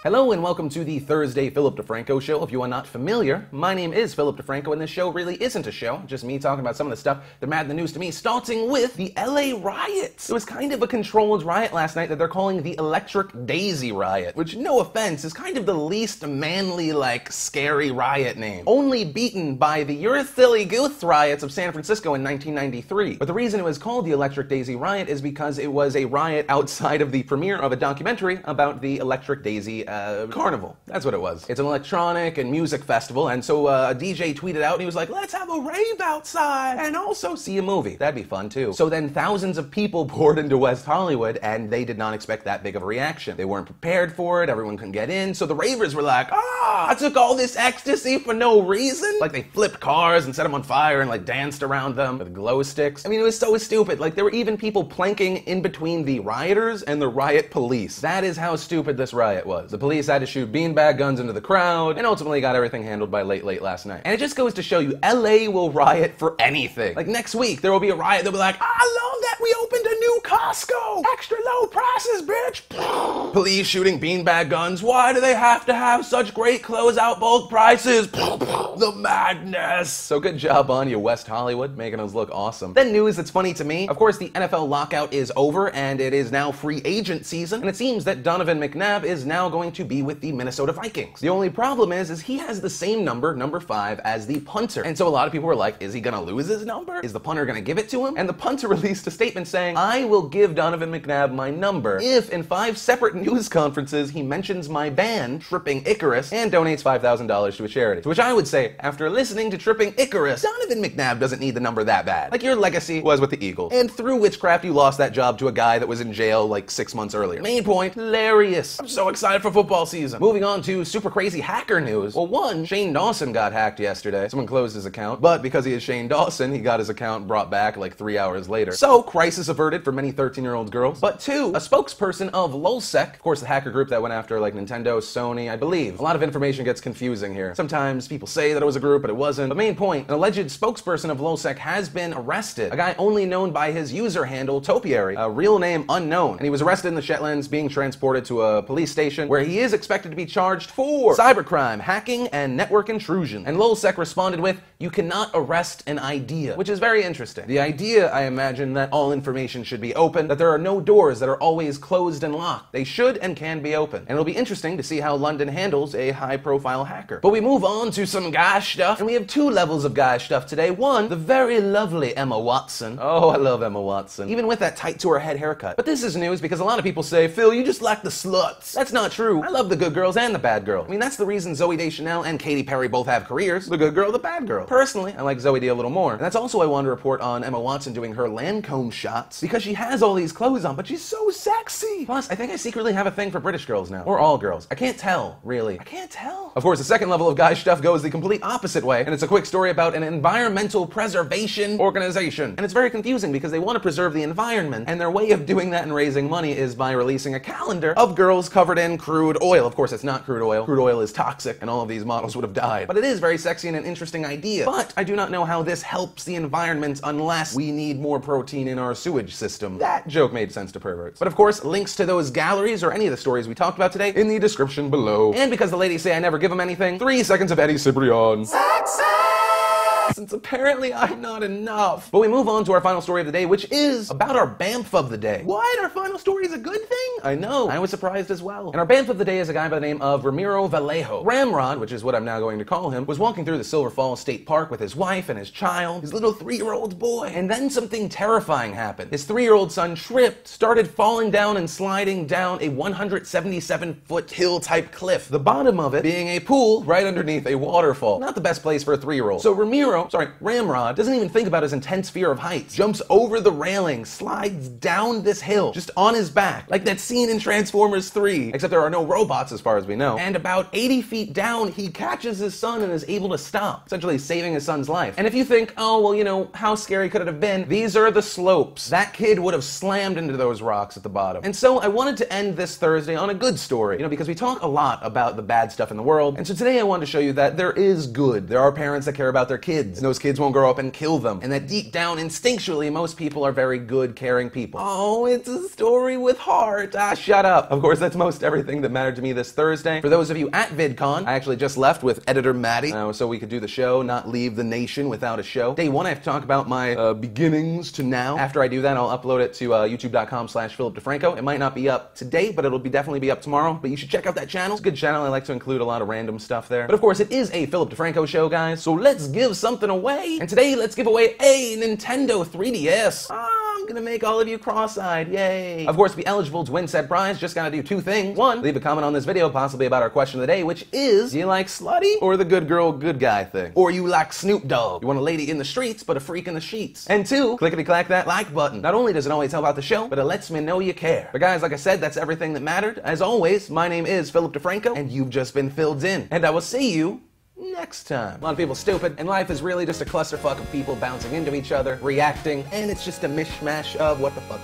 Hello and welcome to the Thursday Philip DeFranco Show. If you are not familiar, my name is Philip DeFranco and this show really isn't a show, just me talking about some of the stuff that mattered in the news to me, starting with the LA riots. It was kind of a controlled riot last night that they're calling the Electric Daisy Riot, which, no offense, is kind of the least manly, scary riot name. Only beaten by the You're a Silly Goose riots of San Francisco in 1993. But the reason it was called the Electric Daisy Riot is because it was a riot outside of the premiere of a documentary about the Electric Daisy Carnival. That's what it was. It's an electronic and music festival, and so a DJ tweeted out and he was like, let's have a rave outside and also see a movie. That'd be fun too. So then thousands of people poured into West Hollywood and they did not expect that big of a reaction. They weren't prepared for it, everyone couldn't get in, so the ravers were like, I took all this ecstasy for no reason? Like they flipped cars and set them on fire and danced around them with glow sticks. I mean, it was so stupid. There were even people planking in between the rioters and the riot police. That is how stupid this riot was. The police had to shoot beanbag guns into the crowd and ultimately got everything handled by late last night. And it just goes to show you, LA will riot for anything. Next week, there will be a riot. They'll be like, I love that we opened a new Costco. Extra low prices, bitch. Police shooting beanbag guns. Why do they have to have such great closeout bulk prices? The madness. So good job on you, West Hollywood, making us look awesome. Then news that's funny to me. Of course, the NFL lockout is over and it is now free agent season. And it seems that Donovan McNabb is now going to be with the Minnesota Vikings. The only problem is he has the same number 5, as the punter. And so a lot of people were like, is he gonna lose his number? Is the punter gonna give it to him? And the punter released a statement saying, I will give Donovan McNabb my number if in 5 separate news conferences he mentions my band, Tripping Icarus, and donates $5,000 to a charity. To which I would say, after listening to Tripping Icarus, Donovan McNabb doesn't need the number that bad. Your legacy was with the Eagles. And through witchcraft, you lost that job to a guy that was in jail 6 months earlier. Main point, hilarious. I'm so excited for football season. Moving on to super crazy hacker news. Well, one, Shane Dawson got hacked yesterday. Someone closed his account, but because he is Shane Dawson, he got his account brought back 3 hours later. So, crisis averted for many 13-year-old girls. But two, a spokesperson of LulzSec, of course the hacker group that went after Nintendo, Sony, I believe. A lot of information gets confusing here. Sometimes people say that it was a group, but it wasn't. But main point, an alleged spokesperson of LulzSec has been arrested. A guy only known by his user handle, Topiary, a real name unknown. And he was arrested in the Shetlands, being transported to a police station where he is expected to be charged for cybercrime, hacking, and network intrusion. And LulzSec responded with, you cannot arrest an idea, which is very interesting. The idea, I imagine, that all information should be open, that there are no doors that are always closed and locked. They should and can be open. And it'll be interesting to see how London handles a high-profile hacker. But we move on to some guy stuff, and we have 2 levels of guy stuff today. One, the very lovely Emma Watson. Oh, I love Emma Watson. Even with that tight-to-her-head haircut. But this is news because a lot of people say, Phil, you just like the sluts. That's not true. I love the good girls and the bad girl. I mean, that's the reason Zooey Deschanel and Katy Perry both have careers. The good girl, the bad girl. Personally, I like Zooey D a little more. And that's also why I wanted to report on Emma Watson doing her Lancome shots, because she has all these clothes on, but she's so sexy. Plus, I think I secretly have a thing for British girls now. Or all girls. I can't tell, really. I can't tell. Of course, the second level of guy stuff goes the complete opposite way, and it's a quick story about an environmental preservation organization. And it's very confusing because they want to preserve the environment, and their way of doing that and raising money is by releasing a calendar of girls covered in crude oil. Of course, it's not crude oil. Crude oil is toxic, and all of these models would have died. But it is very sexy and an interesting idea. But I do not know how this helps the environment unless we need more protein in our sewage system. That joke made sense to perverts. But of course, links to those galleries or any of the stories we talked about today in the description below. And because the ladies say I never give them anything, 3 seconds of Eddie Cibrian. Since apparently I'm not enough. But we move on to our final story of the day, which is about our BAMF of the day. What? Our final story is a good thing? I know. I was surprised as well. And our BAMF of the day is a guy by the name of Ramiro Vallejo. Ramrod, which is what I'm now going to call him, was walking through the Silver Falls State Park with his wife and his child, his little 3-year-old boy. And then something terrifying happened. His 3-year-old son tripped, started falling down and sliding down a 177-foot hill-type cliff. The bottom of it being a pool right underneath a waterfall. Not the best place for a 3-year-old. So Ramrod doesn't even think about his intense fear of heights. Jumps over the railing, slides down this hill, just on his back, like that scene in Transformers 3, except there are no robots as far as we know. And about 80 feet down, he catches his son and is able to stop, essentially saving his son's life. And if you think, oh, well, how scary could it have been? These are the slopes. That kid would have slammed into those rocks at the bottom. And so I wanted to end this Thursday on a good story, because we talk a lot about the bad stuff in the world. And so today I wanted to show you that there is good. There are parents that care about their kids. kids, and those kids won't grow up and kill them, and that deep down, instinctually, most people are very good, caring people. Oh, it's a story with heart. Ah, shut up. Of course, that's most everything that mattered to me this Thursday. For those of you at VidCon, I actually just left with editor Maddie, so we could do the show, not leave the nation without a show. Day one, I have to talk about my beginnings to now. After I do that, I'll upload it to youtube.com/PhilipDeFranco. It might not be up today, but it'll definitely be up tomorrow. But you should check out that channel. It's a good channel. I like to include a lot of random stuff there. But of course, it is a Philip DeFranco show, guys, so let's give something away. And today, let's give away a Nintendo 3DS. I'm gonna make all of you cross-eyed, yay. Of course, to be eligible to win said prize, just gotta do two things. One, leave a comment on this video, possibly about our question of the day, which is, do you like slutty or the good girl, good guy thing? Or you like Snoop Dogg? You want a lady in the streets, but a freak in the sheets? And two, clickety-clack that like button. Not only does it always help out the show, but it lets me know you care. But guys, like I said, that's everything that mattered. As always, my name is Philip DeFranco, and you've just been filled in. And I will see you next time. A lot of people stupid, and life is really just a clusterfuck of people bouncing into each other, reacting, and it's just a mishmash of what the fuck